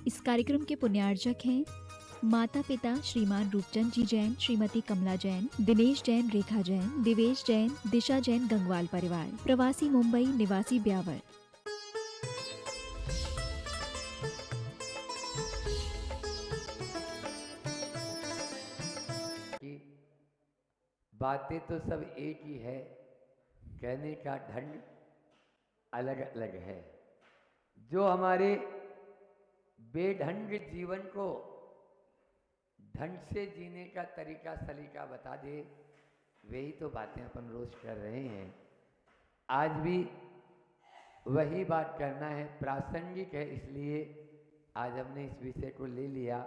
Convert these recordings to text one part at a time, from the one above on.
इस कार्यक्रम के पुण्यार्जक हैं माता पिता श्रीमान रूपचंद जी जैन, श्रीमती कमला जैन, दिनेश जैन, रेखा जैन, दिवेश जैन, दिशा जैन, गंगवाल परिवार, प्रवासी मुंबई, निवासी ब्यावर। बातें तो सब एक ही है, कहने का ढंग अलग अलग है। जो हमारे बेढंग जीवन को ढंग से जीने का तरीका सलीका बता दे, वही तो बातें अपन रोज कर रहे हैं। आज भी वही बात करना है, प्रासंगिक है, इसलिए आज हमने इस विषय को ले लिया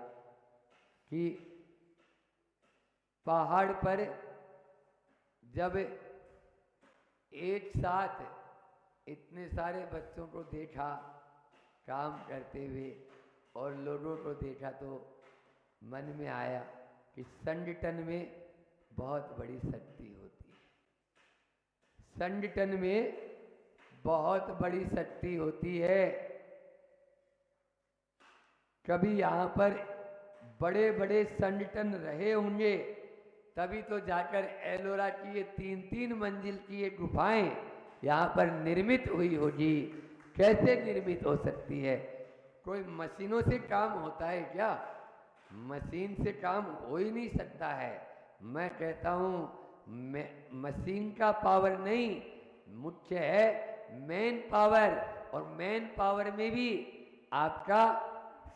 कि पहाड़ पर जब एक साथ इतने सारे बच्चों को देखा काम करते हुए और लोगों को देखा तो मन में आया कि संगठन में बहुत बड़ी शक्ति होती है। संगठन में बहुत बड़ी शक्ति होती है। कभी यहाँ पर बड़े बड़े संगठन रहे होंगे, तभी तो जाकर एलोरा की ये 3-3 मंजिल की ये गुफाएं यहाँ पर निर्मित हुई होगी। कैसे निर्मित हो सकती है? कोई मशीनों से काम होता है क्या? मशीन से काम हो ही नहीं सकता है। मैं कहता हूँ मशीन का पावर नहीं, मुख्य है मैन पावर, और मैन पावर में भी आपका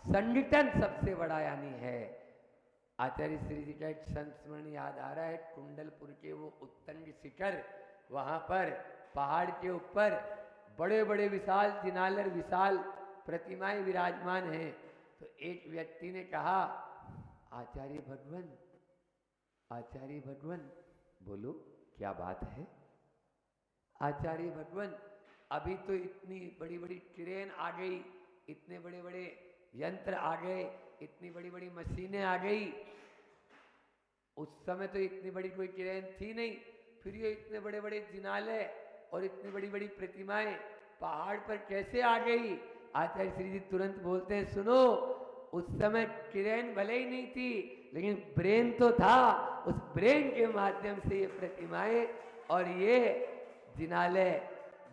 संगठन सबसे बड़ा यानी है। आचार्य श्री जी का एक संस्मरण याद आ रहा है, कुंडलपुर के वो उत्तंग शिखर, वहाँ पर पहाड़ के ऊपर बड़े बड़े विशाल जिनालर विशाल प्रतिमाएं विराजमान हैं। तो एक व्यक्ति ने कहा, आचार्य भगवान, आचार्य भगवान, बोलो क्या बात है? आचार्य भगवान, अभी तो इतनी बड़ी बड़ी क्रेन आ गई, इतने बड़े बड़े यंत्र आ गए, इतनी बड़ी बड़ी मशीनें आ गई। उस समय तो इतनी बड़ी कोई क्रेन थी नहीं, फिर ये इतने बड़े बड़े जिनालय और इतनी बड़ी बड़ी प्रतिमाएं पहाड़ पर कैसे आ गई? आचार्य श्री जी तुरंत बोलते हैं, सुनो, उस समय क्रेन भले ही नहीं थी, लेकिन ब्रेन तो था। उस ब्रेन के माध्यम से ये प्रतिमाएं और ये जिनालय,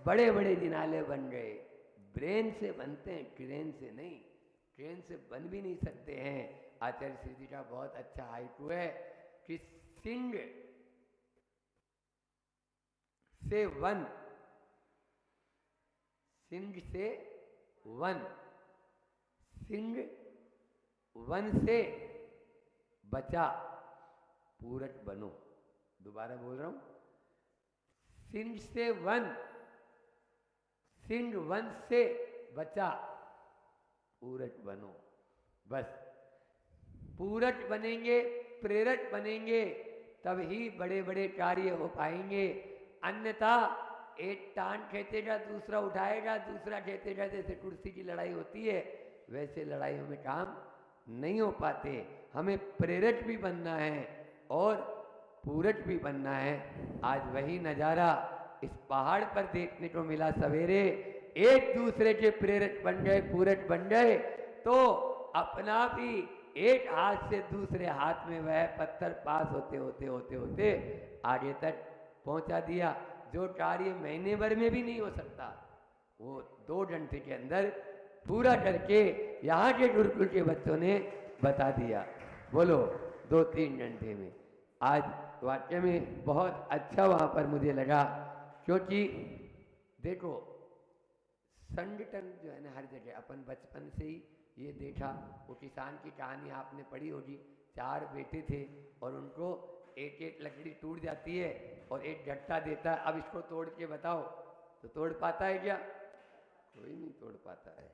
बड़े बड़े जिनालय बन गए। ब्रेन से बनते हैं, क्रेन से नहीं। क्रेन से बन भी नहीं सकते हैं। आचार्य श्री जी का बहुत अच्छा हाइकू है कि सिंह से वन, सिंह से वन, सिंह वन से बचा, पूरक बनो। दोबारा बोल रहा हूं, सिंह से वन, सिंह वन से बचा, पूरक बनो। बस पूरक बनेंगे, प्रेरक बनेंगे, तब ही बड़े बड़े कार्य हो पाएंगे। अन्यथा एक टांग खींचेगा, दूसरा उठाएगा, दूसरा खींचेगा, जैसे कुर्सी की लड़ाई होती है, वैसे लड़ाइयों में काम नहीं हो पाते। हमें प्रेरक भी बनना है और पूरक भी बनना है। आज वही नज़ारा इस पहाड़ पर देखने को मिला। सवेरे एक दूसरे के प्रेरक बन गए, पूरक बन गए, तो अपना भी एक हाथ से दूसरे हाथ में वह पत्थर पास होते होते होते होते आगे तक पहुंचा दिया। जो कार्य महीने भर में भी नहीं हो सकता, वो 2 घंटे के अंदर पूरा करके यहाँ के गुरुकुल के बच्चों ने बता दिया। बोलो 2-3 घंटे में। आज वाकई में बहुत अच्छा वहाँ पर मुझे लगा, क्योंकि देखो संगठन जो है ना हर जगह, अपन बचपन से ही ये देखा। वो किसान की कहानी आपने पढ़ी होगी, 4 बेटे थे और उनको एक एक लकड़ी टूट जाती है और एक गट्टा देता है, अब इसको तोड़ के बताओ, तो तोड़ पाता है क्या? कोई नहीं तोड़ पाता है।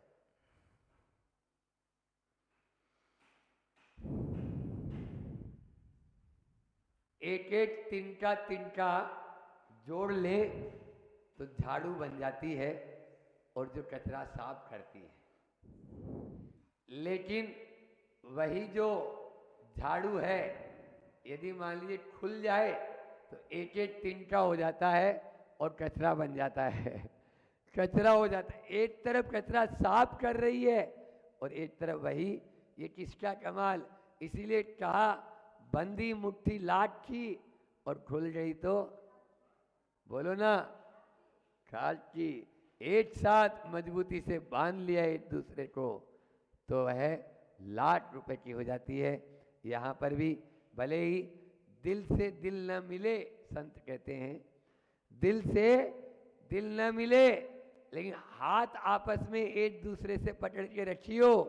एक एक तिनका तिनका जोड़ ले तो झाड़ू बन जाती है और जो कचरा साफ करती है। लेकिन वही जो झाड़ू है, यदि मान लीजिए खुल जाए तो एक एक तिनका हो जाता है और कचरा बन जाता है। कचरा हो जाता है। एक तरफ कचरा साफ कर रही है और एक तरफ वही। ये किसका कमाल, इसीलिए कहा बंदी मुट्ठी लाट की और खुल गई तो बोलो ना खाट की। एक साथ मजबूती से बांध लिया एक दूसरे को तो वह लाख रुपए की हो जाती है। यहाँ पर भी भले ही दिल से दिल न मिले, संत कहते हैं दिल से दिल न मिले, लेकिन हाथ आपस में एक दूसरे से पकड़ के रखियो,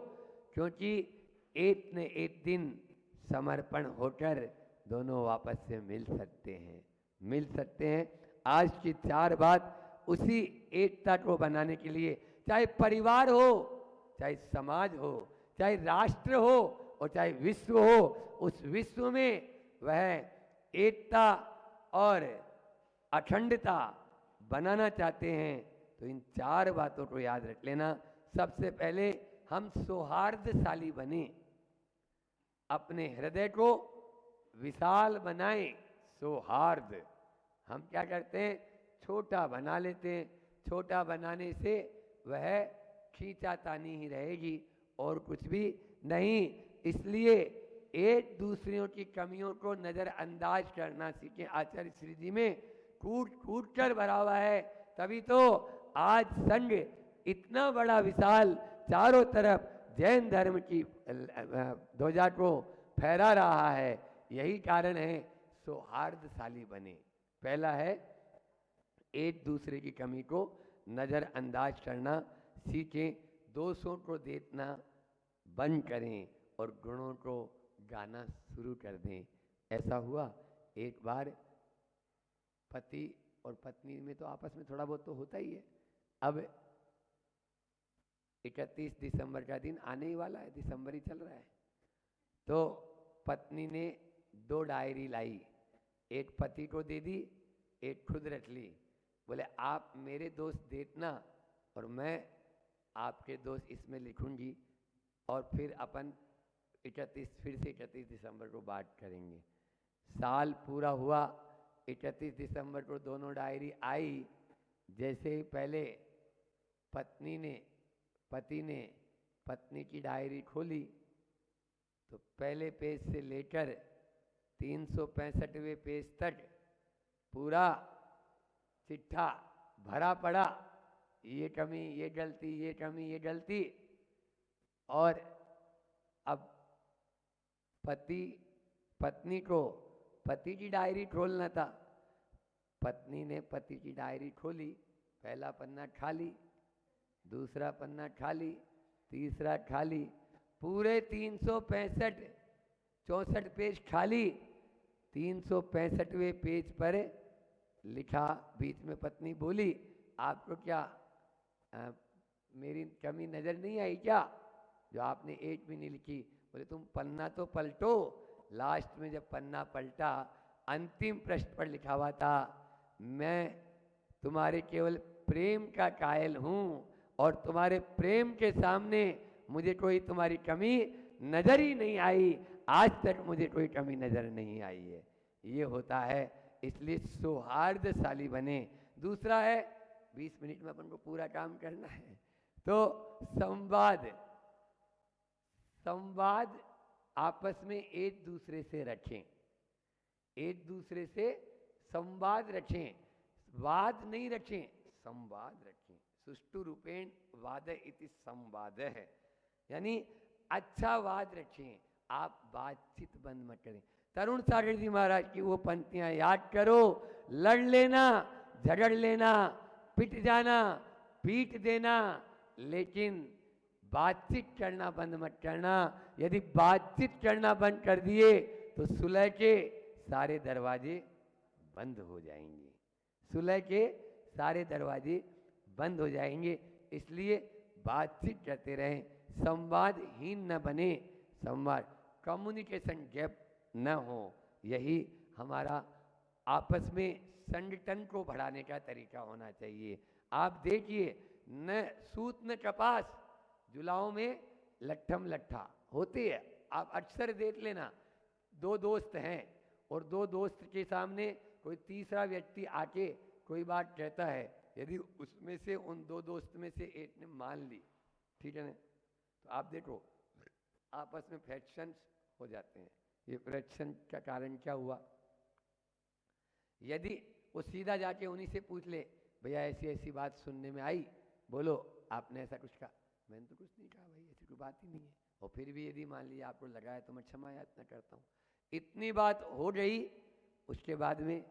क्योंकि एक न एक दिन समर्पण होकर दोनों वापस से मिल सकते हैं, मिल सकते हैं। आज की चार बात उसी एकता को बनाने के लिए, चाहे परिवार हो, चाहे समाज हो, चाहे राष्ट्र हो और चाहे विश्व हो, उस विश्व में वह एकता और अखंडता बनाना चाहते हैं तो इन चार बातों को याद रख लेना। सबसे पहले हम सौहार्दशाली बने, अपने हृदय को विशाल बनाएं। सौहार्द हम क्या करते हैं, छोटा बना लेते हैं। छोटा बनाने से वह खींचातानी ही रहेगी और कुछ भी नहीं। इसलिए एक दूसरों की कमियों को नज़रअंदाज करना सीखें। आचार्य श्री जी में कूट कूट कर भरा हुआ है, तभी तो आज संघ इतना बड़ा विशाल चारों तरफ जैन धर्म की ध्वजा को फहरा रहा है। यही कारण है सौहार्दशाली बने। पहला है एक दूसरे की कमी को नज़रअंदाज करना सीखें, दोषों को देखना बंद करें और गुणों को गाना शुरू कर दें। ऐसा हुआ एक बार, पति और पत्नी में तो आपस में थोड़ा बहुत तो होता ही है। अब 31 दिसंबर का दिन आने ही वाला है, दिसंबर ही चल रहा है, तो पत्नी ने 2 डायरी लाई, एक पति को दे दी, एक खुद रख ली। बोले आप मेरे दोस्त देखना और मैं आपके दोस्त इसमें लिखूंगी और फिर अपन 31 दिसंबर को बात करेंगे। साल पूरा हुआ, 31 दिसंबर को दोनों डायरी आई। जैसे ही पहले पति ने पत्नी की डायरी खोली तो पहले पेज से लेकर 365वें पेज तक पूरा चिट्ठा भरा पड़ा, ये कमी, ये गलती, ये कमी, ये गलती। और अब पत्नी को पति की डायरी खोलना था। पत्नी ने पति की डायरी खोली, पहला पन्ना खाली, दूसरा पन्ना खाली, तीसरा खाली, पूरे 365 पेज खाली। 365वें पेज पर लिखा, बीच में पत्नी बोली आपको क्या मेरी कमी नज़र नहीं आई क्या, जो आपने एक भी नहीं लिखी। बोले तुम पन्ना तो पलटो। लास्ट में जब पन्ना पलटा, अंतिम पृष्ठ पर लिखा हुआ था, मैं तुम्हारे केवल प्रेम का कायल हूँ और तुम्हारे प्रेम के सामने मुझे कोई तुम्हारी कमी नजर ही नहीं आई, आज तक मुझे कोई कमी नजर नहीं आई है। ये होता है, इसलिए सौहार्दशाली बने। दूसरा है, 20 मिनट में अपन को पूरा काम करना है, तो संवाद आपस में एक दूसरे से रखें, एक दूसरे से संवाद रखें, वाद नहीं रखें, संवाद रखें। सुष्टु रूपेण वाद इति संवाद है, यानी अच्छा वाद रखें, आप बातचीत बंद मत करें। तरुण सागर जी महाराज की वो पंक्तियां याद करो, लड़ लेना, झगड़ लेना, पिट जाना, पीट देना, लेकिन बातचीत करना बंद मत करना। यदि बातचीत करना बंद कर दिए तो सुलह के सारे दरवाजे बंद हो जाएंगे, सुलह के सारे दरवाजे बंद हो जाएंगे। इसलिए बातचीत करते रहें, संवादहीन न बने, संवाद कम्युनिकेशन गैप न हो। यही हमारा आपस में संगठन को बढ़ाने का तरीका होना चाहिए। आप देखिए, न सूत न कपास, जुलाओं में लट्ठम लट्ठा होती है। आप अक्सर देख लेना, 2 दोस्त हैं और 2 दोस्त के सामने कोई तीसरा व्यक्ति आके कोई बात कहता है, यदि उसमें से उन 2 दोस्त में से एक ने मान ली, ठीक है ना, तो आप देखो आपस में फ्रैक्शंस हो जाते हैं। ये फ्रैक्शन का कारण क्या हुआ? यदि वो सीधा जाके उन्हीं से पूछ ले, भैया ऐसी ऐसी बात सुनने में आई, बोलो आपने ऐसा कुछ कहा। मैंने तो कुछ नहीं कहा भाई, ऐसी कोई बात ही नहीं है। और फिर भी यदि मान लिया आपको लगा है तो मैं क्षमा याचना करता हूँ। इतनी बात हो गई, उसके बाद में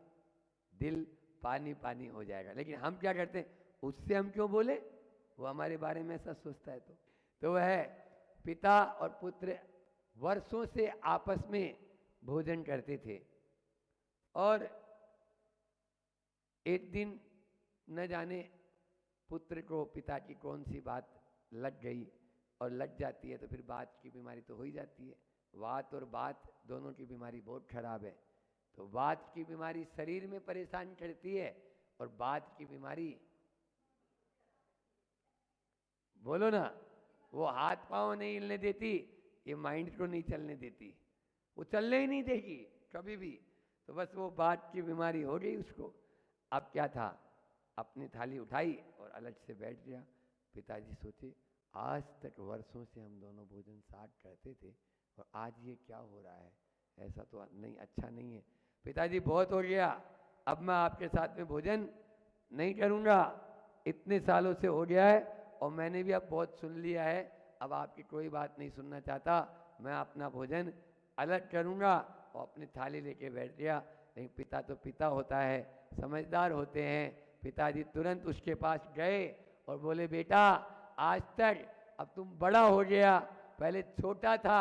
दिल पानी पानी हो जाएगा। लेकिन हम क्या करते हैं, उससे हम क्यों बोले, वो हमारे बारे में ऐसा सोचता है। तो वह पिता और पुत्र वर्षों से आपस में भोजन करते थे, और एक दिन न जाने पुत्र को पिता की कौन सी बात लग गई, और लग जाती है तो फिर बात की बीमारी तो हो ही जाती है। वात और बात दोनों की बीमारी बहुत खराब है। तो वात की बीमारी शरीर में परेशान करती है, और बात की बीमारी, बोलो ना, वो हाथ पांव नहीं हिलने देती, ये माइंड को नहीं चलने देती, वो चलने ही नहीं देगी कभी भी। तो बस वो बात की बीमारी हो गई उसको। अब क्या था, अपनी थाली उठाई और अलग से बैठ गया। पिताजी सोचे, आज तक वर्षों से हम दोनों भोजन साथ करते थे, और आज ये क्या हो रहा है, ऐसा तो नहीं, अच्छा नहीं है। पिताजी बहुत हो गया, अब मैं आपके साथ में भोजन नहीं करूँगा, इतने सालों से हो गया है, और मैंने भी अब बहुत सुन लिया है, अब आपकी कोई बात नहीं सुनना चाहता, मैं अपना भोजन अलग करूँगा। और अपनी थाली लेके बैठ गया। लेकिन पिता तो पिता होता है, समझदार होते हैं। पिताजी तुरंत उसके पास गए और बोले, बेटा आज तक, अब तुम बड़ा हो गया, पहले छोटा था,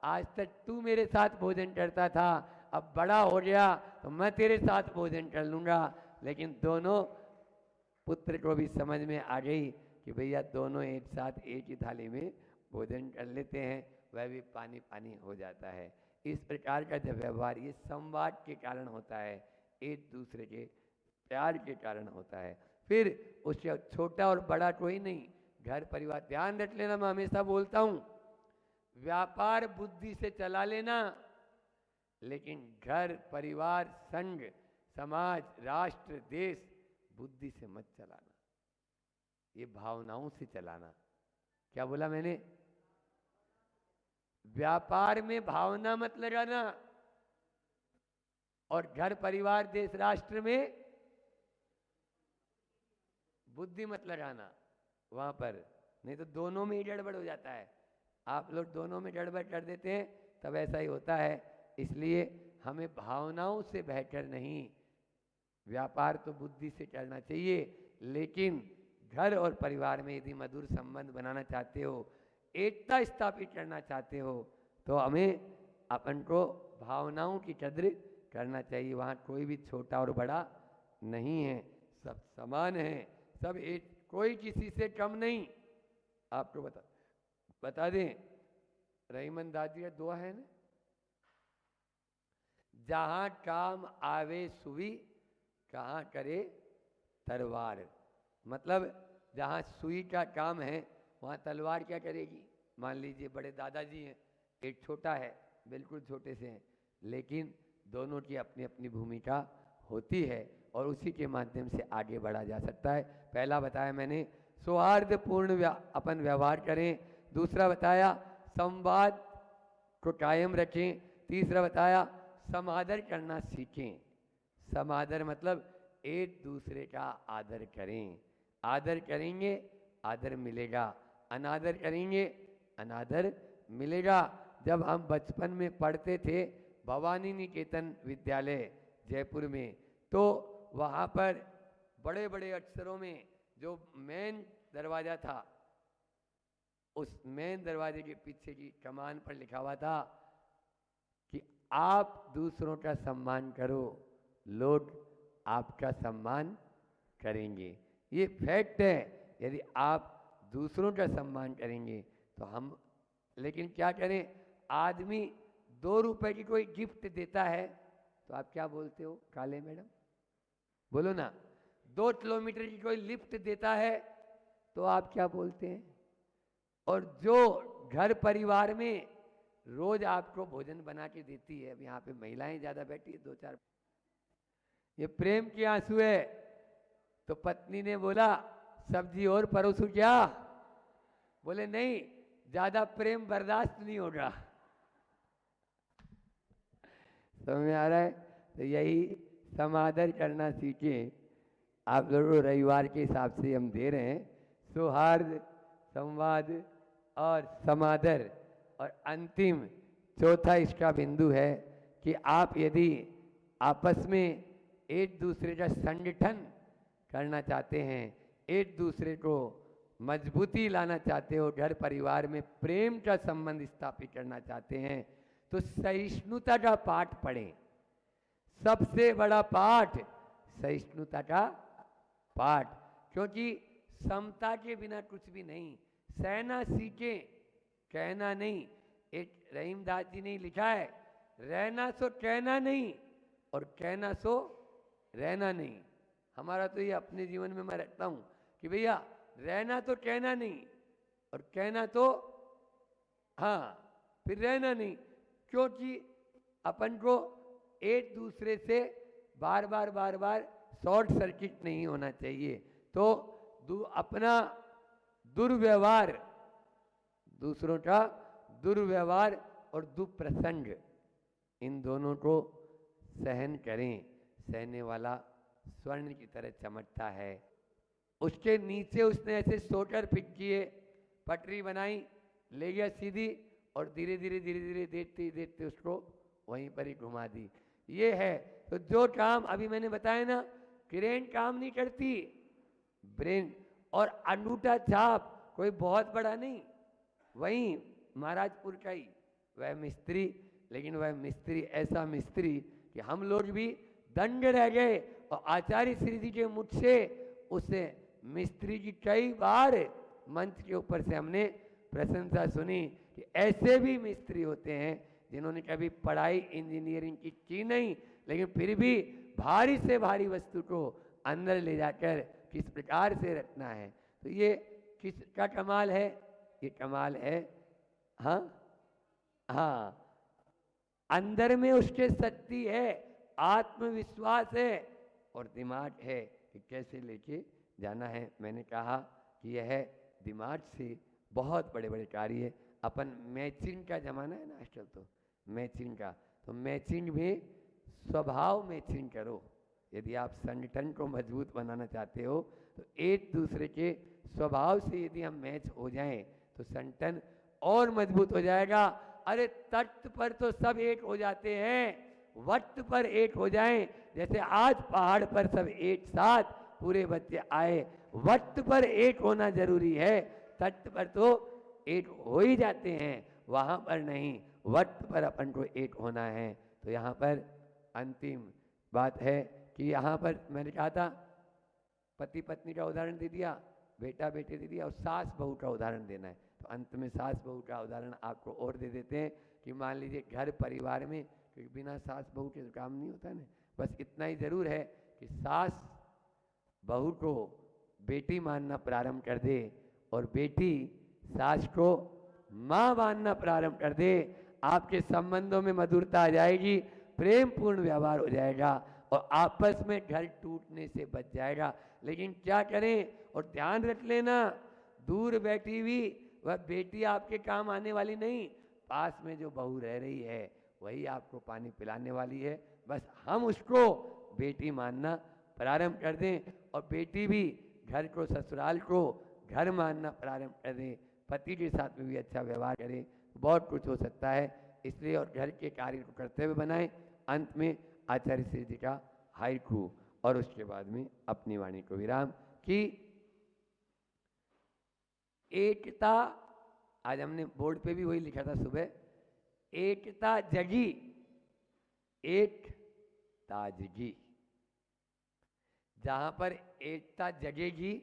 आज तक तू मेरे साथ भोजन करता था, अब बड़ा हो गया तो मैं तेरे साथ भोजन कर लूँगा। लेकिन दोनों पुत्र को भी समझ में आ गई कि भैया दोनों एक साथ एक ही थाली में भोजन कर लेते हैं, वह भी पानी पानी हो जाता है। इस प्रकार का जब व्यवहार ये संवाद के कारण होता है, एक दूसरे के प्यार के कारण होता है। फिर उससे छोटा और बड़ा कोई नहीं, घर परिवार, ध्यान रख लेना, मैं हमेशा बोलता हूँ, व्यापार बुद्धि से चला लेना, लेकिन घर परिवार संघ समाज राष्ट्र देश बुद्धि से मत चलाना, ये भावनाओं से चलाना। क्या बोला मैंने? व्यापार में भावना मत लगाना, और घर परिवार देश राष्ट्र में बुद्धि मत लगाना वहां पर, नहीं तो दोनों में ही गड़बड़ हो जाता है। आप लोग दोनों में गड़बड़ कर देते हैं, तब ऐसा ही होता है। इसलिए हमें भावनाओं से बहकर नहीं, व्यापार तो बुद्धि से करना चाहिए। लेकिन घर और परिवार में यदि मधुर संबंध बनाना चाहते हो, एकता स्थापित करना चाहते हो, तो हमें अपन को भावनाओं की कद्र करना चाहिए। वहाँ कोई भी छोटा और बड़ा नहीं है, सब समान है, सब एक, कोई किसी से कम नहीं। आपको बता दें, रहीमन दादी का दुआ है ना, जहां काम आवे सुई, कहाँ करे तलवार। मतलब जहाँ सुई का काम है, वहाँ तलवार क्या करेगी। मान लीजिए बड़े दादाजी हैं, एक छोटा है, बिल्कुल छोटे से हैं, लेकिन दोनों की अपनी अपनी भूमिका होती है, और उसी के माध्यम से आगे बढ़ा जा सकता है। पहला बताया मैंने, सौहार्दपूर्ण अपन व्यवहार करें। दूसरा बताया, संवाद को कायम रखें। तीसरा बताया, समादर करना सीखें। समादर मतलब एक दूसरे का आदर करें। आदर करेंगे आदर मिलेगा, अनादर करेंगे अनादर मिलेगा। जब हम बचपन में पढ़ते थे भवानी निकेतन विद्यालय जयपुर में, तो वहाँ पर बड़े बड़े अक्षरों में जो मेन दरवाज़ा था, उस मेन दरवाजे के पीछे की कमान पर लिखा हुआ था कि आप दूसरों का सम्मान करो, लोग आपका सम्मान करेंगे। ये फैक्ट है। यदि आप दूसरों का सम्मान करेंगे तो हम, लेकिन क्या करें, आदमी 2 रुपए की कोई गिफ्ट देता है तो आप क्या बोलते हो काले मैडम, बोलो ना। 2 किलोमीटर की कोई लिफ्ट देता है तो आप क्या बोलते हैं। और जो घर परिवार में रोज आपको भोजन बना के देती है, अब यहाँ पे महिलाएं ज्यादा बैठी है 2-4, ये प्रेम के आंसू है। तो पत्नी ने बोला, सब्जी और परोसूं क्या? बोले नहीं, ज्यादा प्रेम बर्दाश्त नहीं होगा। समझ में आ रहा है? तो यही समादर करना सीखें। आप लोगों रविवार के हिसाब से हम दे रहे हैं सौहार्द, संवाद और समादर। और अंतिम चौथा इसका बिंदु है कि आप यदि आपस में एक दूसरे का संगठन करना चाहते हैं, एक दूसरे को मजबूती लाना चाहते हो, घर परिवार में प्रेम का संबंध स्थापित करना चाहते हैं, तो सहिष्णुता का पाठ पढ़ें। सबसे बड़ा पाठ सहिष्णुता का पाठ, क्योंकि समता के बिना कुछ भी नहीं। सहना सीखे, कहना नहीं। एक रहीमदास जी ने लिखा है, रहना सो कहना नहीं और कहना सो रहना नहीं। हमारा तो ये अपने जीवन में मैं रखता हूँ कि भैया रहना तो कहना नहीं और कहना तो हाँ, फिर रहना नहीं, क्योंकि अपन को एक दूसरे से बार बार शॉर्ट सर्किट नहीं होना चाहिए। तो अपना दुर्व्यवहार, दूसरों का दुर्व्यवहार और दुप्रसंग, इन दोनों को सहन करें। सहने वाला स्वर्ण की तरह चमकता है। उसके नीचे उसने ऐसे सोकर फिट किए, पटरी बनाई, ले गया सीधी और धीरे धीरे देखते देखते उसको वहीं पर ही घुमा दी। ये है। तो जो काम अभी मैंने बताया ना, क्रेन काम नहीं करती, ब्रेन। और अंगूठा छाप कोई बहुत बड़ा नहीं, वहीं महाराजपुर का ही वह मिस्त्री। लेकिन वह मिस्त्री ऐसा मिस्त्री कि हम लोग भी दंग रह गए। और आचार्य श्री जी के मुख से उसे मिस्त्री की कई बार मंच के ऊपर से हमने प्रशंसा सुनी कि ऐसे भी मिस्त्री होते हैं जिन्होंने कभी पढ़ाई इंजीनियरिंग की नहीं, लेकिन फिर भी भारी से भारी वस्तु को अंदर ले जाकर किस प्रकार से रखना है। तो ये किसका कमाल है? ये कमाल है हाँ, अंदर में उसके शक्ति है, आत्मविश्वास है और दिमाग है कि कैसे लेके जाना है। मैंने कहा कि यह दिमाग से बहुत बड़े बड़े कार्य। अपन मैचिंग का जमाना है ना आजकल, तो मैचिंग का, तो मैचिंग में स्वभाव मैचिंग करो। यदि आप संगठन को मजबूत बनाना चाहते हो तो एक दूसरे के स्वभाव से यदि हम मैच हो जाएं तो संगठन और मजबूत हो जाएगा। अरे तख्त पर तो सब एक हो जाते हैं, वक्त पर एक हो जाएं। जैसे आज पहाड़ पर सब एक साथ पूरे बच्चे आए, वक्त पर एक होना जरूरी है। तख्त पर तो एक हो ही जाते हैं, वहां पर नहीं, वक्त पर अपन को एक होना है। तो यहाँ पर अंतिम बात है कि यहाँ पर मैंने कहा था पति पत्नी का उदाहरण दे दिया, बेटा बेटे दे दिया, और सास बहू का उदाहरण देना है। तो अंत में सास बहू का उदाहरण आपको और दे देते हैं कि मान लीजिए घर परिवार में, क्योंकि बिना सास बहू के काम नहीं होता ना। बस इतना ही जरूर है कि सास बहू को बेटी मानना प्रारंभ कर दे और बेटी सास को माँ मानना प्रारंभ कर दे, आपके संबंधों में मधुरता आ जाएगी, प्रेम पूर्ण व्यवहार हो जाएगा और आपस में घर टूटने से बच जाएगा। लेकिन क्या करें, और ध्यान रख लेना, दूर बैठी हुई वह बेटी आपके काम आने वाली नहीं, पास में जो बहू रह रही है वही आपको पानी पिलाने वाली है। बस हम उसको बेटी मानना प्रारंभ कर दें और बेटी भी घर को, ससुराल को घर मानना प्रारंभ कर दें, पति के साथ में भी अच्छा व्यवहार करें, बहुत कुछ हो सकता है। इसलिए और घर के कार्य को करते हुए बनाएं। अंत में आचार्य श्री जी का हाइकू और उसके बाद में अपनी वाणी को विराम कि एकता, आज हमने बोर्ड पे भी वही लिखा था सुबह, एकता जगी एक ताजगी। जहां पर एकता जगेगी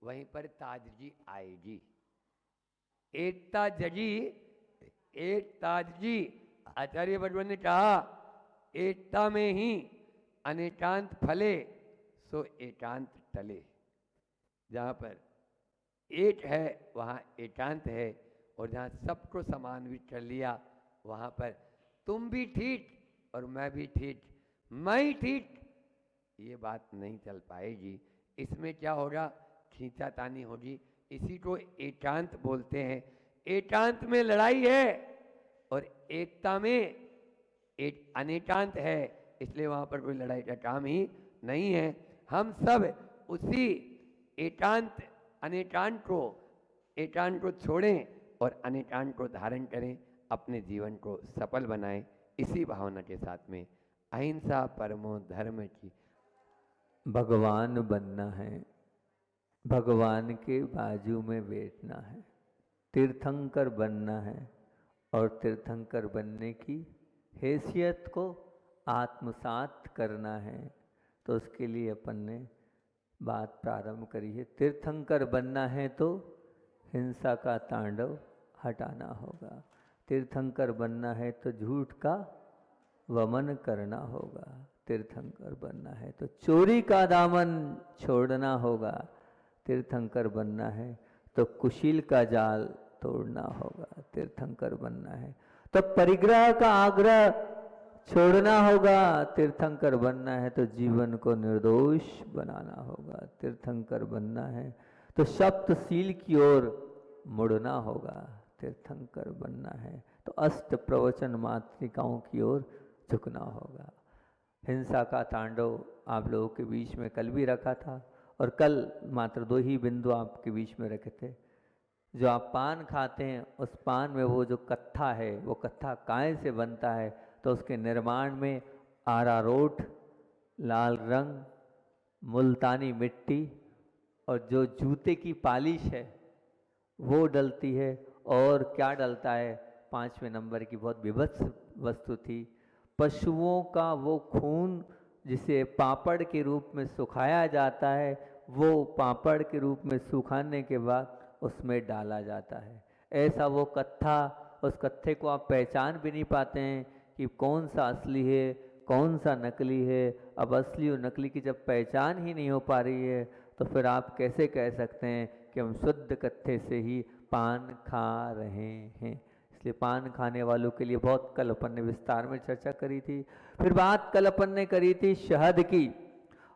वहीं पर ताजगी आएगी। एकता जगी एक ताजगी। आचार्य भगवान ने कहा एकता में ही अनेकांत फले सो एकांत टले। जहाँ पर एक है वहाँ एकांत है, और जहाँ सबको समान्वित कर लिया वहाँ पर तुम भी ठीक और मैं भी ठीक, मैं ही ठीक, ये बात नहीं चल पाएगी। इसमें क्या होगा, खींचातानी होगी। इसी को एकांत बोलते हैं। एकांत में लड़ाई है और एकता में एक अनेकांत है, इसलिए वहां पर कोई लड़ाई का काम ही नहीं है। हम सब उसी एकांत एकांत को छोड़ें और अनेकांत को धारण करें, अपने जीवन को सफल बनाएं। इसी भावना के साथ में अहिंसा परमो धर्म की। भगवान बनना है, भगवान के बाजू में बैठना है, तीर्थंकर बनना है और तीर्थंकर बनने की हैसियत को आत्मसात करना है। तो उसके लिए अपन ने बात प्रारंभ करी है। तीर्थंकर बनना है तो हिंसा का तांडव हटाना होगा, तीर्थंकर बनना है तो झूठ का वमन करना होगा, तीर्थंकर बनना है तो चोरी का दामन छोड़ना होगा, तीर्थंकर बनना है तो कुशील का जाल तोड़ना होगा, तीर्थंकर बनना है तो परिग्रह का आग्रह छोड़ना होगा, तीर्थंकर बनना है तो जीवन को निर्दोष बनाना होगा, तीर्थंकर बनना है तो सप्तशील की ओर मुड़ना होगा, तीर्थंकर बनना है तो अष्ट प्रवचन मातृकाओं की ओर झुकना होगा। हिंसा का तांडव आप लोगों के बीच में कल भी रखा था और कल मात्र 2 ही बिंदु आपके बीच में रखे थे। जो आप पान खाते हैं उस पान में वो जो कत्था है, वो कत्था काय से बनता है, तो उसके निर्माण में अरारोट, लाल रंग, मुल्तानी मिट्टी और जो जूते की पालिश है वो डलती है। और क्या डलता है, 5वें नंबर की बहुत विभत्स वस्तु थी, पशुओं का वो खून जिसे पापड़ के रूप में सुखाया जाता है, वो पापड़ के रूप में सुखाने के बाद उसमें डाला जाता है। ऐसा वो कत्था, उस कत्थे को आप पहचान भी नहीं पाते हैं कि कौन सा असली है कौन सा नकली है। अब असली और नकली की जब पहचान ही नहीं हो पा रही है तो फिर आप कैसे कह सकते हैं कि हम शुद्ध कत्थे से ही पान खा रहे हैं। इसलिए पान खाने वालों के लिए बहुत कल अपन ने विस्तार में चर्चा करी थी। फिर बात कल अपन ने करी थी शहद की,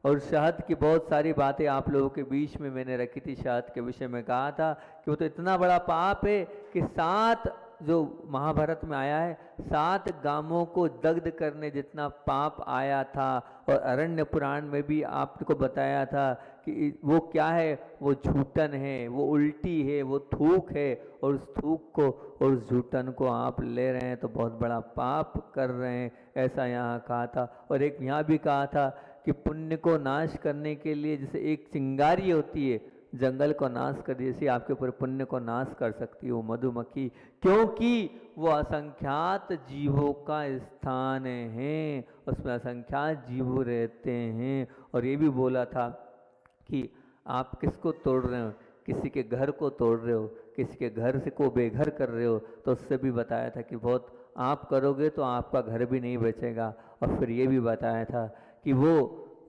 और शहद की बहुत सारी बातें आप लोगों के बीच में मैंने रखी थी। शहद के विषय में कहा था कि वो तो इतना बड़ा पाप है कि 7 जो महाभारत में आया है 7 गांवों को दग्ध करने जितना पाप आया था। और अरण्य पुराण में भी आपको बताया था कि वो क्या है, वो झूठन है, वो उल्टी है, वो थूक है, और उस थूक को और उस झूठन को आप ले रहे हैं तो बहुत बड़ा पाप कर रहे हैं, ऐसा यहाँ कहा था। और एक यहाँ भी कहा था कि पुण्य को नाश करने के लिए जैसे एक चिंगारी होती है, जंगल को नाश कर जैसे आपके ऊपर पुण्य को नाश कर सकती हो मधुमक्खी, क्योंकि वो असंख्यात जीवों का स्थान है, उसमें असंख्यात जीव रहते हैं। और ये भी बोला था कि आप किसको तोड़ रहे हो, किसी के घर को तोड़ रहे हो, किसी के घर से को बेघर कर रहे हो, तो उससे भी बताया था कि बहुत आप करोगे तो आपका घर भी नहीं बचेगा। और फिर ये भी बताया था कि वो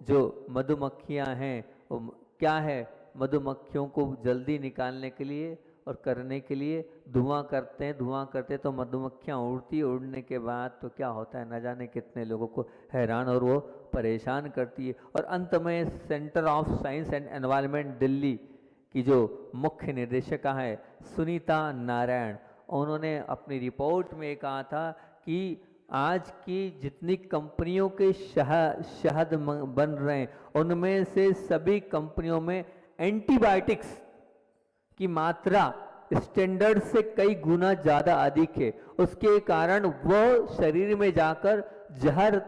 जो मधुमक्खियाँ हैं वो क्या है, मधुमक्खियों को जल्दी निकालने के लिए और करने के लिए धुआं करते हैं, धुआं करते तो मधुमक्खियाँ उड़ती, उड़ने के बाद तो क्या होता है न जाने कितने लोगों को हैरान और वो परेशान करती है। और अंत में centre of science and environment Delhi की जो मुख्य निर्देशिका है सुनीता नारायण, उन्होंने अपनी रिपोर्ट में कहा था कि आज की जितनी कंपनियों के शहद बन रहे हैं उनमें से सभी कंपनियों में एंटीबायोटिक्स की मात्रा स्टैंडर्ड से कई गुना ज़्यादा अधिक है। उसके कारण वो शरीर में जाकर जहर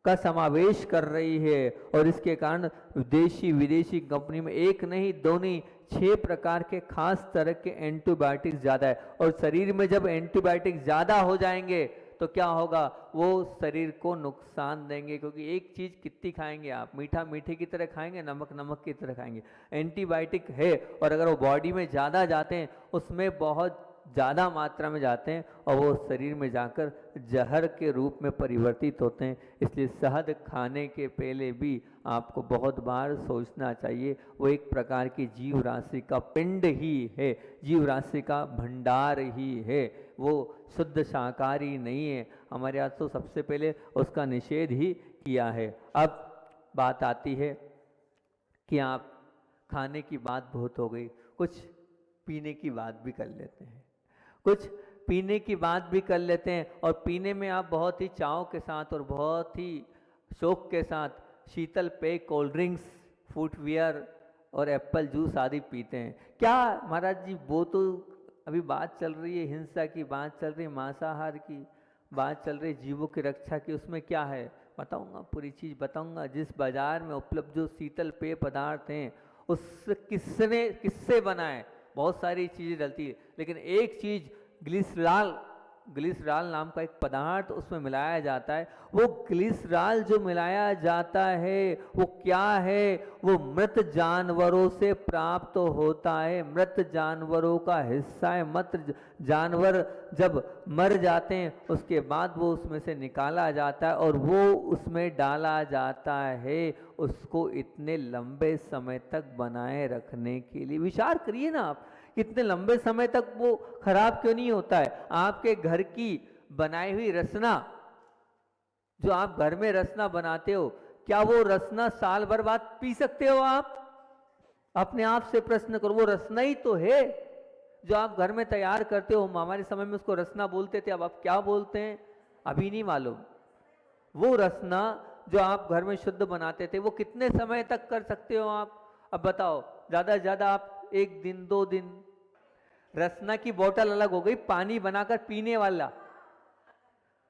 का समावेश कर रही है। और इसके कारण देशी विदेशी कंपनी में एक नहीं 2 नहीं 6 प्रकार के खास तरह के एंटीबायोटिक्स ज़्यादा है। और शरीर में जब एंटीबायोटिक्स ज़्यादा हो जाएंगे तो क्या होगा, वो शरीर को नुकसान देंगे। क्योंकि एक चीज़ कितनी खाएंगे आप, मीठा मीठे की तरह खाएंगे, नमक नमक की तरह खाएंगे। एंटीबायोटिक है और अगर वो बॉडी में ज़्यादा जाते हैं, उसमें बहुत ज़्यादा मात्रा में जाते हैं और वो शरीर में जाकर जहर के रूप में परिवर्तित होते हैं। इसलिए शहद खाने के पहले भी आपको बहुत बार सोचना चाहिए। वो एक प्रकार की जीव राशि का पिंड ही है, जीव राशि का भंडार ही है, वो शुद्ध शाकाहारी नहीं है। हमारे यहाँ तो सबसे पहले उसका निषेध ही किया है। अब बात आती है कि आप खाने की बात बहुत हो गई, कुछ पीने की बात भी कर लेते हैं। कुछ पीने की बात भी कर लेते हैं। और पीने में आप बहुत ही चाव के साथ और बहुत ही शौक के साथ शीतल पेय, कोल्ड ड्रिंक्स, फुटवियर और एप्पल जूस आदि पीते हैं। क्या महाराज जी, वो तो अभी बात चल रही है हिंसा की, बात चल रही है मांसाहार की, बात चल रही है जीवों की रक्षा की, उसमें क्या है बताऊंगा, पूरी चीज़ बताऊंगा। जिस बाजार में उपलब्ध जो शीतल पेय पदार्थ हैं उससे किससे बनाए, बहुत सारी चीज़ें डलती है, लेकिन एक चीज़ ग्लिसरॉल नाम का एक पदार्थ उसमें मिलाया जाता है। वो ग्लिसरॉल जो मिलाया जाता है वो क्या है, वो मृत जानवरों से प्राप्त होता है, मृत जानवरों का हिस्सा है। मृत जानवर जब मर जाते हैं उसके बाद वो उसमें से निकाला जाता है और वो उसमें डाला जाता है, उसको इतने लंबे समय तक बनाए रखने के लिए। विचार करिए ना आप, कितने लंबे समय तक वो खराब क्यों नहीं होता है। आपके घर की बनाई हुई रसना, जो आप घर में रसना बनाते हो, क्या वो रसना साल भर बाद पी सकते हो आप? अपने आप से प्रश्न करो, वो रसना ही तो है जो आप घर में तैयार करते हो। हमारे समय में उसको रसना बोलते थे, अब आप क्या बोलते हैं अभी नहीं मालूम। वो रसना जो आप घर में शुद्ध बनाते थे वो कितने समय तक कर सकते हो आप? अब बताओ, ज़्यादा से ज़्यादा आप 1 दिन 2 दिन। रसना की बोतल अलग हो गई, पानी बनाकर पीने वाला,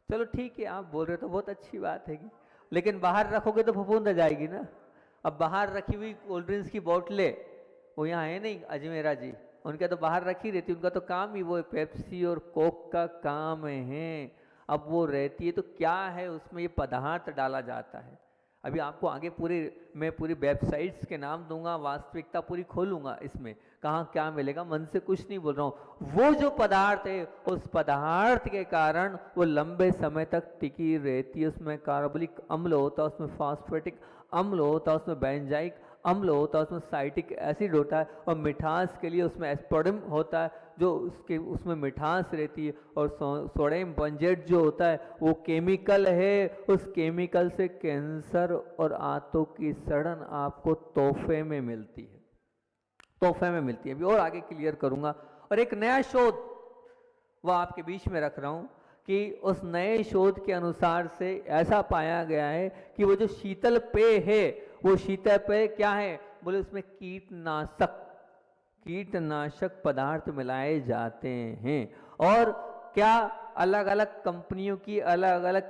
चलो ठीक है आप बोल रहे हो तो बहुत अच्छी बात है, लेकिन बाहर रखोगे तो फफूंद आ जाएगी ना। अब बाहर रखी हुई कोल्ड ड्रिंक्स की बोतलें, वो यहाँ है नहीं अजमेरा जी, उनका तो बाहर रखी रहती, उनका तो काम ही वो पेप्सी और कोक का काम है। अब वो रहती है तो क्या है उसमें ये पदार्थ डाला जाता है। अभी आपको आगे मैं पूरी वेबसाइट्स के नाम दूंगा, वास्तविकता पूरी खोलूंगा, इसमें कहाँ क्या मिलेगा, मन से कुछ नहीं बोल रहा हूँ। वो जो पदार्थ है उस पदार्थ के कारण वो लंबे समय तक टिकी रहती है। उसमें कार्बोलिक अम्ल होता है, उसमें फॉस्फेटिक अम्ल होता है, उसमें बेंजाइक अम्ल होता है, उसमें साइट्रिक एसिड होता है, और मिठास के लिए उसमें एस्पर्डिम होता है जो उसमें मिठास रहती है। और सोडियम बेंजेट जो होता है वो केमिकल है, उस केमिकल से कैंसर और आंतों की सड़न आपको तोहफे में मिलती है, तोहफे में मिलती है। अभी और आगे क्लियर करूंगा। और एक नया शोध वह आपके बीच में रख रहा हूं कि उस नए शोध के अनुसार से ऐसा पाया गया है कि वो जो शीतल पेय है, वो शीतल पेय क्या है, बोले उसमें कीटनाशक पदार्थ मिलाए जाते हैं। और क्या अलग अलग कंपनियों की अलग अलग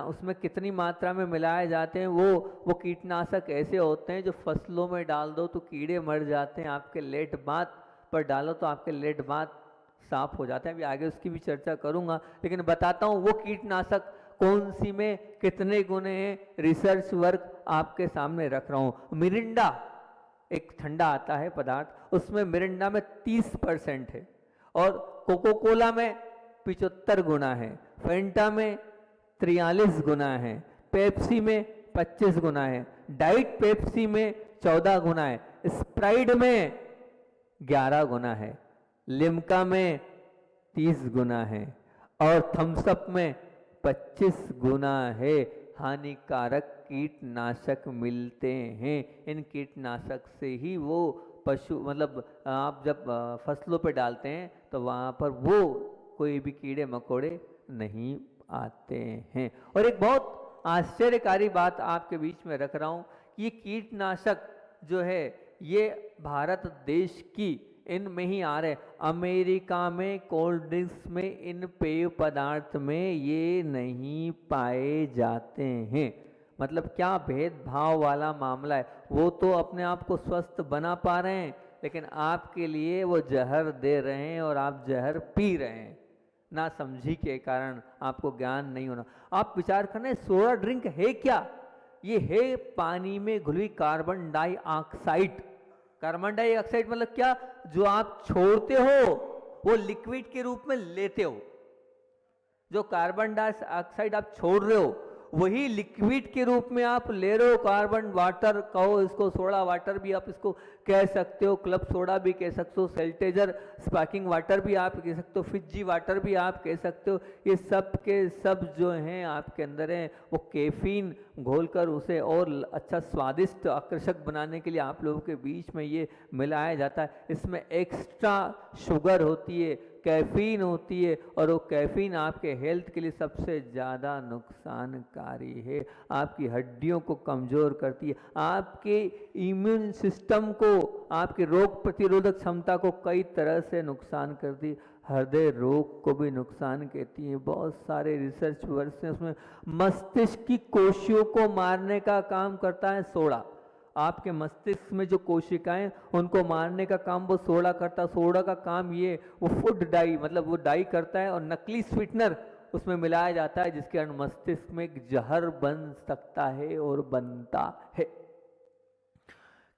उसमें कितनी मात्रा में मिलाए जाते हैं। वो कीटनाशक ऐसे होते हैं जो फसलों में डाल दो तो कीड़े मर जाते हैं, आपके लेट बात पर डालो तो आपके लेट बात साफ हो जाते हैं। अभी आगे उसकी भी चर्चा करूंगा, लेकिन बताता हूँ वो कीटनाशक कौन सी में कितने गुने हैं, रिसर्च वर्क आपके सामने रख रहा हूँ। मिरिंडा एक ठंडा आता है पदार्थ, उसमें मिरिंडा में 30% है, और कोको कोला में 75 गुना है, फेंटा में 43 गुना है, पेप्सी में 25 गुना है, डाइट पेप्सी में 14 गुना है, स्प्राइट में 11 गुना है, लिम्का में 30 गुना है, और थम्सअप में 25 गुना है। हानिकारक कीटनाशक मिलते हैं। इन कीटनाशक से ही वो पशु मतलब आप जब फसलों पे डालते हैं तो वहाँ पर वो कोई भी कीड़े मकोड़े नहीं आते हैं। और एक बहुत आश्चर्यकारी बात आपके बीच में रख रहा हूँ कि ये कीटनाशक जो है ये भारत देश की इनमें ही आ रहे। अमेरिका में कोल्ड ड्रिंक्स में इन पेय पदार्थ में ये नहीं पाए जाते हैं। मतलब क्या भेदभाव वाला मामला है। वो तो अपने आप को स्वस्थ बना पा रहे हैं, लेकिन आपके लिए वो जहर दे रहे हैं और आप जहर पी रहे हैं, ना समझी के कारण, आपको ज्ञान नहीं होना। आप विचार करना, सोडा ड्रिंक है क्या? ये है पानी में घुली कार्बन डाइऑक्साइड। कार्बन डाइऑक्साइड मतलब क्या? जो आप छोड़ते हो वो लिक्विड के रूप में लेते हो। जो कार्बन डाइऑक्साइड आप छोड़ रहे हो वही लिक्विड के रूप में आप ले रहे हो। कार्बन वाटर कहो इसको, सोडा वाटर भी आप इसको कह सकते हो, क्लब सोडा भी कह सकते हो, सेल्टेजर स्पार्किंग वाटर भी आप कह सकते हो, फिजी वाटर भी आप कह सकते हो। ये सब के सब जो हैं आपके अंदर हैं, वो कैफीन घोलकर उसे और अच्छा स्वादिष्ट आकर्षक बनाने के लिए आप लोगों के बीच में ये मिलाया जाता है। इसमें एक्स्ट्रा शुगर होती है कैफीन होती है, और वो कैफीन आपके हेल्थ के लिए सबसे ज़्यादा नुकसानकारी है। आपकी हड्डियों को कमज़ोर करती है, आपके इम्यून सिस्टम को, आपकी रोग प्रतिरोधक क्षमता को कई तरह से नुकसान करती है। हृदय रोग को भी नुकसान कहती है। बहुत सारे रिसर्च वर्क हैं, उसमें मस्तिष्क की कोशियों को मारने का काम करता है सोडा। आपके मस्तिष्क में जो कोशिकाएं, उनको मारने का काम वो सोडा करता है। सोडा का काम ये, वो फूड डाई, मतलब वो डाई करता है और नकली स्वीटनर उसमें मिलाया जाता है, जिसके कारण मस्तिष्क में एक जहर बन सकता है और बनता है।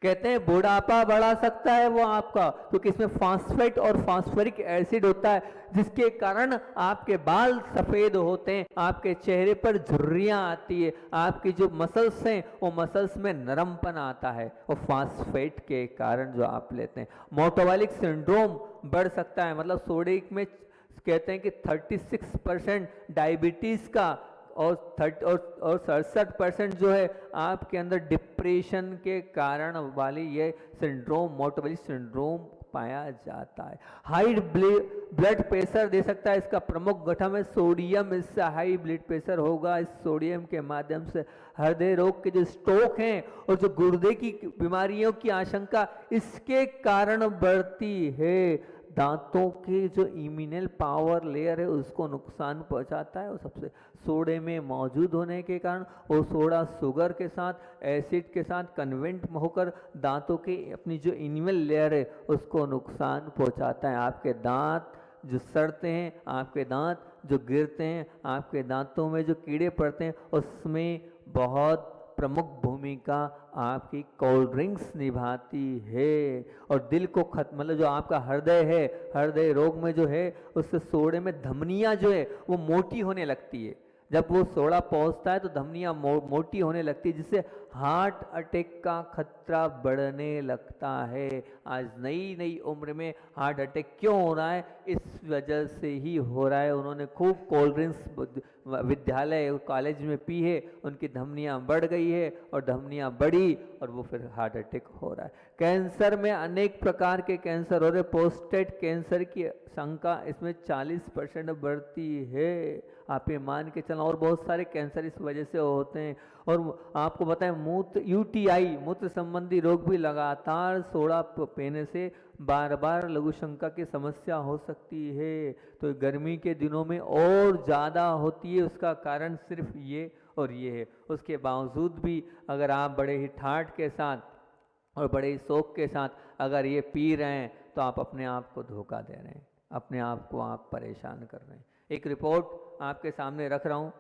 कहते हैं बुढ़ापा बढ़ा सकता है वो आपका, क्योंकि इसमें फास्फेट और फास्फोरिक एसिड होता है, जिसके कारण आपके बाल सफ़ेद होते हैं, आपके चेहरे पर झुर्रियाँ आती है, आपकी जो मसल्स हैं वो मसल्स में नरमपन आता है, और फास्फेट के कारण जो आप लेते हैं। मेटाबॉलिक सिंड्रोम बढ़ सकता है, मतलब सोडिक में कहते हैं कि 36% डायबिटीज़ का और 67% जो है आपके अंदर डिप्रेशन के कारण वाली ये सिंड्रोम, मेटाबॉलिक सिंड्रोम पाया जाता है। हाई ब्लड प्रेशर दे सकता है, इसका प्रमुख घटक है सोडियम। इससे हाई ब्लड प्रेशर होगा, इस सोडियम के माध्यम से हृदय रोग के जो स्ट्रोक हैं और जो गुर्दे की बीमारियों की आशंका इसके कारण बढ़ती है। दांतों की जो इम्यूनल पावर लेयर है उसको नुकसान पहुंचाता है, और सबसे सोडे में मौजूद होने के कारण वो सोडा शुगर के साथ, एसिड के साथ कन्वेंट होकर दांतों की अपनी जो इन्वल लेयर है उसको नुकसान पहुंचाता है। आपके दांत जो सड़ते हैं, आपके दांत जो गिरते हैं, आपके दांतों में जो कीड़े पड़ते हैं, उसमें बहुत प्रमुख भूमिका आपकी कोल्ड ड्रिंक्स निभाती है। और दिल को मतलब जो आपका हृदय है, हृदय रोग में जो है उससे सोडे में धमनियाँ जो है वो मोटी होने लगती है। जब वो सोडा पहुंचता है तो धमनियाँ मोटी होने लगती है, जिससे हार्ट अटैक का खतरा बढ़ने लगता है। आज नई नई उम्र में हार्ट अटैक क्यों हो रहा है? इस वजह से ही हो रहा है। उन्होंने खूब कोल्ड ड्रिंक्स विद्यालय कॉलेज में पी है, उनकी धमनियाँ बढ़ गई है, और धमनियाँ बढ़ी और वो फिर हार्ट अटैक हो रहा है। कैंसर में अनेक प्रकार के कैंसर हो रहे, प्रोस्टेट कैंसर की शंका इसमें 40% बढ़ती है। आप ये मान के चलो, और बहुत सारे कैंसर इस वजह से होते हैं। और आपको बताएं UTI मूत्र संबंधी रोग भी लगातार सोडा पीने से बार बार लघु शंका की समस्या हो सकती है। तो गर्मी के दिनों में और ज़्यादा होती है, उसका कारण सिर्फ ये और ये है। उसके बावजूद भी अगर आप बड़े ही ठाठ के साथ और बड़े ही शौक के साथ अगर ये पी रहे हैं तो आप अपने आप को धोखा दे रहे हैं, अपने आप को आप परेशान कर रहे हैं। एक रिपोर्ट आपके सामने रख रहा हूँ,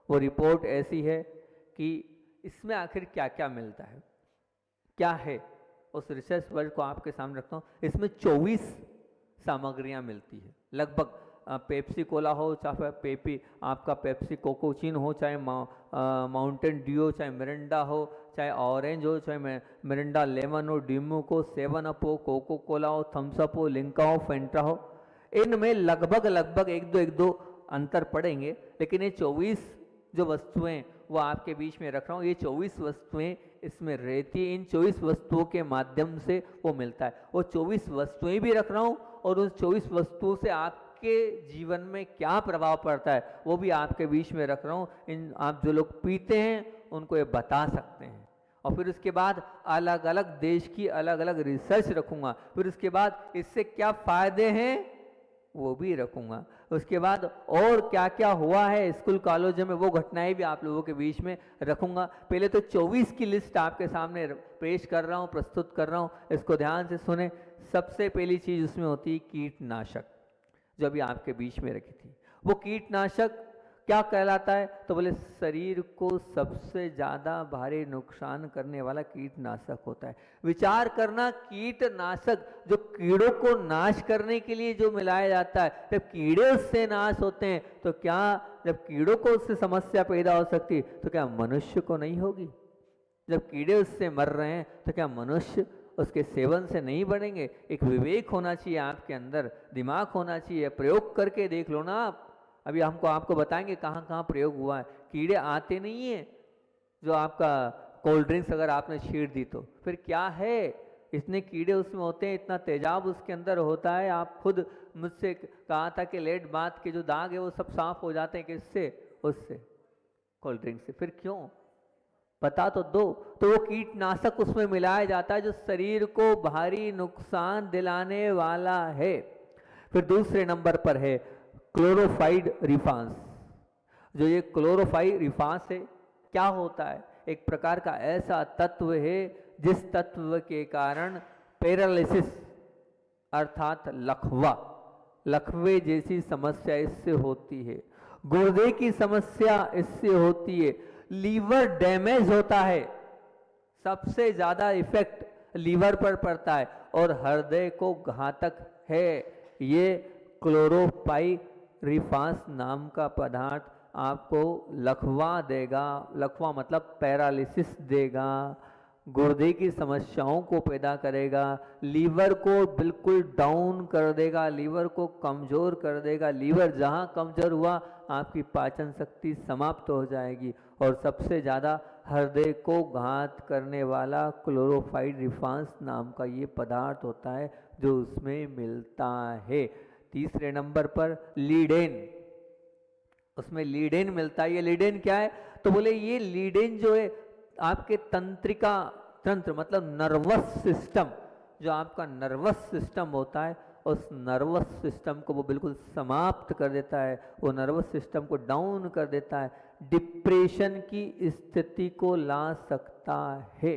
वो रिपोर्ट ऐसी है कि इसमें आखिर क्या क्या मिलता है, क्या है, उस रिसर्च वर्क को आपके सामने रखता हूँ। इसमें 24 सामग्रियाँ मिलती है लगभग। पेप्सी कोला हो, चाहे आपका पेप्सी कोकोचिन हो, चाहे माउंटेन ड्यू हो, चाहे मिरिंडा हो, चाहे ऑरेंज हो, चाहे मिरिंडा लेमन हो, डिमोक हो, 7 अप हो, कोको कोला हो, थम्स अप हो, लिंका हो, फेंटा हो, इनमें लगभग एक दो अंतर पड़ेंगे, लेकिन ये 24 जो वस्तुएं वो आपके बीच में रख रहा हूँ। ये 24 वस्तुएं इसमें रहती है, इन 24 वस्तुओं के माध्यम से वो मिलता है। वो 24 वस्तुएं भी रख रहा हूँ, और उन 24 वस्तुओं से आपके जीवन में क्या प्रभाव पड़ता है वो भी आपके बीच में रख रहा हूँ। इन आप जो लोग पीते हैं उनको ये बता सकते हैं। और फिर उसके बाद अलग अलग देश की अलग अलग रिसर्च रखूँगा। फिर उसके बाद इससे क्या फ़ायदे हैं वो भी रखूँगा। उसके बाद और क्या क्या हुआ है स्कूल कॉलेज में वो घटनाएं भी आप लोगों के बीच में रखूँगा। पहले तो 24 की लिस्ट आपके सामने पेश कर रहा हूँ, प्रस्तुत कर रहा हूँ, इसको ध्यान से सुने। सबसे पहली चीज़ उसमें होती है कीटनाशक, जो अभी आपके बीच में रखी थी। वो कीटनाशक क्या कहलाता है? तो बोले शरीर को सबसे ज़्यादा भारी नुकसान करने वाला कीटनाशक होता है। विचार करना, कीटनाशक जो कीड़ों को नाश करने के लिए जो मिलाया जाता है, जब कीड़े उससे नाश होते हैं तो क्या, जब कीड़ों को उससे समस्या पैदा हो सकती तो क्या मनुष्य को नहीं होगी? जब कीड़े उससे मर रहे हैं तो क्या मनुष्य उसके सेवन से नहीं बढ़ेंगे? एक विवेक होना चाहिए आपके अंदर, दिमाग होना चाहिए। प्रयोग करके देख लो ना आप। अभी आपको बताएंगे कहाँ कहाँ प्रयोग हुआ है। कीड़े आते नहीं हैं जो आपका कोल्ड ड्रिंक्स अगर आपने छीड़ दी तो फिर क्या है, इतने कीड़े उसमें होते हैं, इतना तेजाब उसके अंदर होता है। आप खुद मुझसे कहा था कि लेट बात के जो दाग है वो सब साफ हो जाते हैं किससे? उससे, कोल्ड ड्रिंक से। फिर क्यों? बता तो दो। तो वो कीटनाशक उसमें मिलाया जाता है जो शरीर को भारी नुकसान दिलाने वाला है। फिर दूसरे नंबर पर है क्लोरोफाइड रिफांस। जो ये क्लोरोफाइड रिफांस है, क्या होता है? एक प्रकार का ऐसा तत्व है जिस तत्व के कारण पैरालिसिस अर्थात लकवे जैसी समस्या इससे होती है, गुर्दे की समस्या इससे होती है, लीवर डैमेज होता है, सबसे ज्यादा इफेक्ट लीवर पर पड़ता है और हृदय को घातक है। ये क्लोरोपाइरिफास नाम का पदार्थ आपको लकवा देगा, लकवा मतलब पैरालिसिस देगा, गुर्दे की समस्याओं को पैदा करेगा, लीवर को बिल्कुल डाउन कर देगा, लीवर को कमज़ोर कर देगा। लीवर जहाँ कमज़ोर हुआ आपकी पाचन शक्ति समाप्त हो जाएगी और सबसे ज़्यादा हृदय को घात करने वाला क्लोरोपाइरिफास नाम का ये पदार्थ होता है जो उसमें मिलता है। तीसरे नंबर पर लीडेन, उसमें लीडेन मिलता है। ये लीडेन क्या है? तो बोले ये लीडेन जो है आपके तंत्र मतलब नर्वस सिस्टम, जो आपका नर्वस सिस्टम होता है उस नर्वस सिस्टम को वो बिल्कुल समाप्त कर देता है, वो नर्वस सिस्टम को डाउन कर देता है, डिप्रेशन की स्थिति को ला सकता है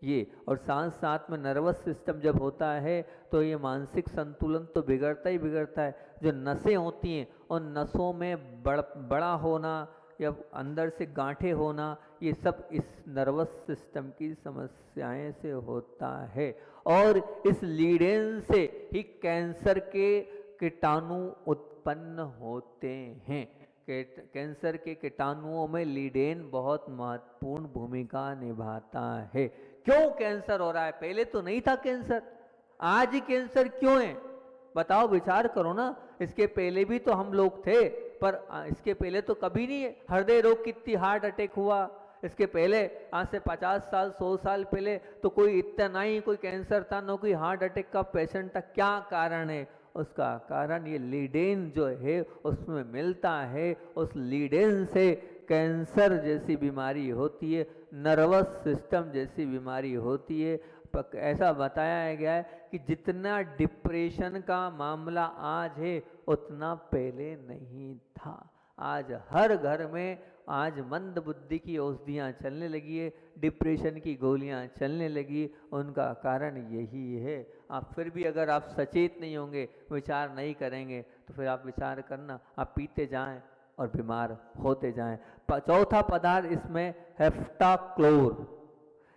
ये। और साथ साथ में नर्वस सिस्टम जब होता है तो ये मानसिक संतुलन तो बिगड़ता ही बिगड़ता है। जो नसें होती हैं उन नसों में बड़ा होना या अंदर से गांठें होना, ये सब इस नर्वस सिस्टम की समस्याएं से होता है। और इस लीडेन से ही कैंसर के कीटाणु उत्पन्न होते हैं। कैंसर के कीटाणुओं में लीडेन बहुत महत्वपूर्ण भूमिका निभाता है। क्यों कैंसर हो रहा है? पहले तो नहीं था कैंसर, आज ही कैंसर क्यों है? बताओ, विचार करो ना। इसके पहले भी तो हम लोग थे, पर इसके पहले तो कभी नहीं है। हृदय रोग कितनी, हार्ट अटैक हुआ इसके पहले, आज से 50 साल 100 साल पहले तो कोई इतना ही कोई कैंसर था, ना कोई हार्ट अटैक का पेशेंट था। क्या कारण है? उसका कारण ये लीडेन जो है उसमें मिलता है। उस लीडेन से कैंसर जैसी बीमारी होती है, नर्वस सिस्टम जैसी बीमारी होती है। ऐसा बताया गया है कि जितना डिप्रेशन का मामला आज है उतना पहले नहीं था। आज हर घर में आज मंद बुद्धि की औषधियाँ चलने लगी है, डिप्रेशन की गोलियाँ चलने लगी। उनका कारण यही है। आप फिर भी अगर आप सचेत नहीं होंगे, विचार नहीं करेंगे, तो फिर आप विचार करना, आप पीते जाएं और बीमार होते जाएं। चौथा पदार्थ इसमें हेप्टाक्लोर।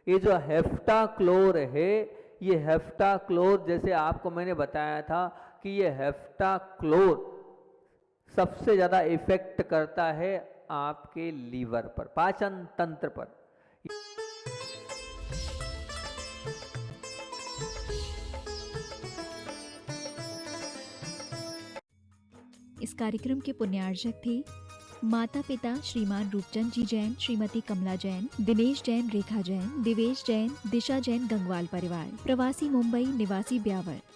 ये जो हेप्टाक्लोर है, ये हेप्टाक्लोर जैसे आपको मैंने बताया था कि ये हेप्टाक्लोर सबसे ज़्यादा इफेक्ट करता है आपके लीवर पर, पाचन तंत्र पर। इस कार्यक्रम के पुण्यार्जक थे माता पिता श्रीमान रूपचंद जी जैन, श्रीमती कमला जैन, दिनेश जैन, रेखा जैन, दिवेश जैन, दिशा जैन, गंगवाल परिवार, प्रवासी मुंबई, निवासी ब्यावर।